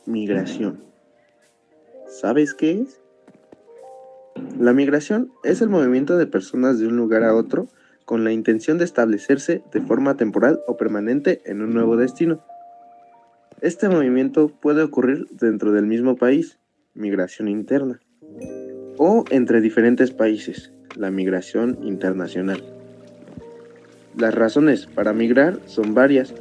Migración. ¿Sabes qué es? La migración es el movimiento de personas de un lugar a otro con la intención de establecerse de forma temporal o permanente en un nuevo destino. Este movimiento puede ocurrir dentro del mismo país, migración interna, o entre diferentes países, la migración internacional. Las razones para migrar son varias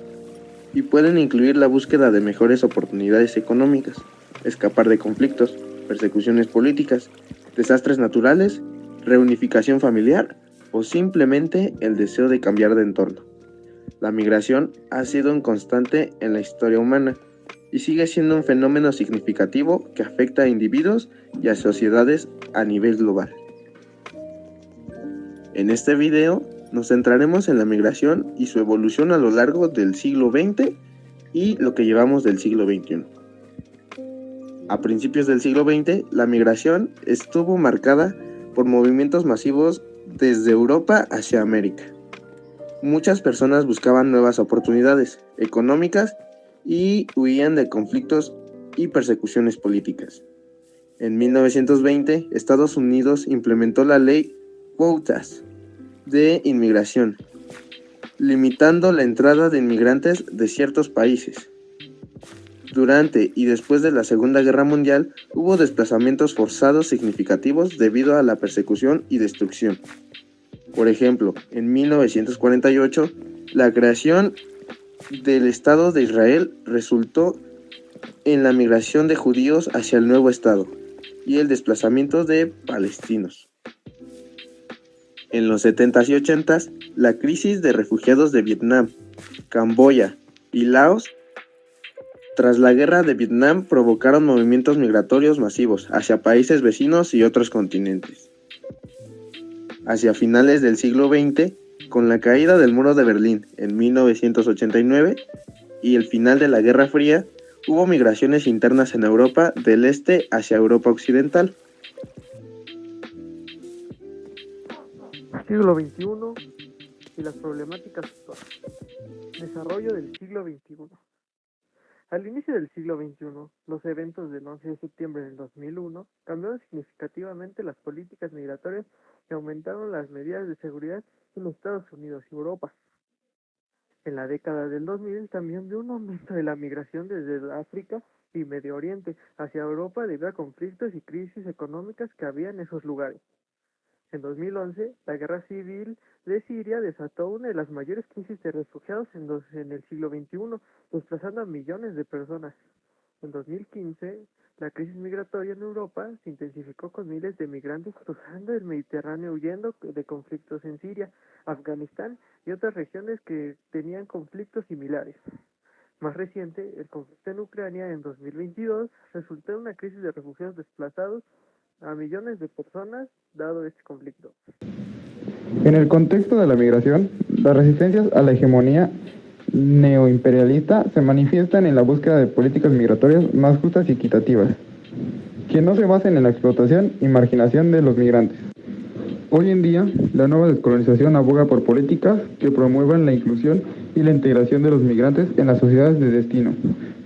y pueden incluir la búsqueda de mejores oportunidades económicas, escapar de conflictos, persecuciones políticas, desastres naturales, reunificación familiar o simplemente el deseo de cambiar de entorno. La migración ha sido un constante en la historia humana y sigue siendo un fenómeno significativo que afecta a individuos y a sociedades a nivel global. En este video nos centraremos en la migración y su evolución a lo largo del siglo XX y lo que llevamos del siglo XXI. A principios del siglo XX, la migración estuvo marcada por movimientos masivos desde Europa hacia América. Muchas personas buscaban nuevas oportunidades económicas y huían de conflictos y persecuciones políticas. En 1920, Estados Unidos implementó la ley Quotas de inmigración, limitando la entrada de inmigrantes de ciertos países. Durante y después de la Segunda Guerra Mundial hubo desplazamientos forzados significativos debido a la persecución y destrucción. Por ejemplo, en 1948, la creación del Estado de Israel resultó en la migración de judíos hacia el nuevo Estado y el desplazamiento de palestinos. En los 70s y 80s, la crisis de refugiados de Vietnam, Camboya y Laos tras la guerra de Vietnam provocaron movimientos migratorios masivos hacia países vecinos y otros continentes. Hacia finales del siglo XX, con la caída del muro de Berlín en 1989 y el final de la Guerra Fría, hubo migraciones internas en Europa del este hacia Europa occidental. Siglo XXI y las problemáticas actuales. Desarrollo del siglo XXI. Al inicio del siglo XXI, los eventos del 11 de septiembre del 2001 cambiaron significativamente las políticas migratorias y aumentaron las medidas de seguridad en Estados Unidos y Europa. En la década del 2000 también vio un aumento de la migración desde África y Medio Oriente hacia Europa debido a conflictos y crisis económicas que había en esos lugares. En 2011, la guerra civil de Siria desató una de las mayores crisis de refugiados en el siglo XXI, desplazando a millones de personas. En 2015, la crisis migratoria en Europa se intensificó con miles de migrantes cruzando el Mediterráneo huyendo de conflictos en Siria, Afganistán y otras regiones que tenían conflictos similares. Más reciente, el conflicto en Ucrania en 2022 resultó en una crisis de refugiados desplazados a millones de personas dado este conflicto. En el contexto de la migración, las resistencias a la hegemonía neoimperialista se manifiestan en la búsqueda de políticas migratorias más justas y equitativas, que no se basen en la explotación y marginación de los migrantes. Hoy en día, la nueva descolonización aboga por políticas que promuevan la inclusión y la integración de los migrantes en las sociedades de destino,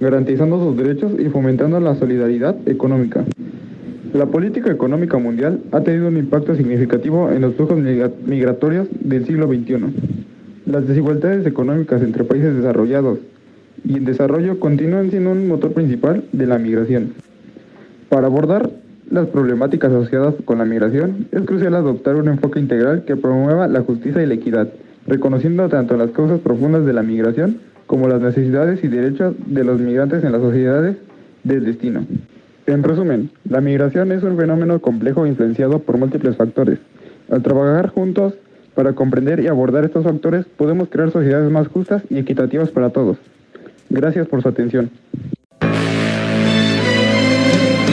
garantizando sus derechos y fomentando la solidaridad económica. La política económica mundial ha tenido un impacto significativo en los flujos migratorios del siglo XXI. Las desigualdades económicas entre países desarrollados y en desarrollo continúan siendo un motor principal de la migración. Para abordar las problemáticas asociadas con la migración, es crucial adoptar un enfoque integral que promueva la justicia y la equidad, reconociendo tanto las causas profundas de la migración como las necesidades y derechos de los migrantes en las sociedades de destino. En resumen, la migración es un fenómeno complejo influenciado por múltiples factores. Al trabajar juntos para comprender y abordar estos factores, podemos crear sociedades más justas y equitativas para todos. Gracias por su atención.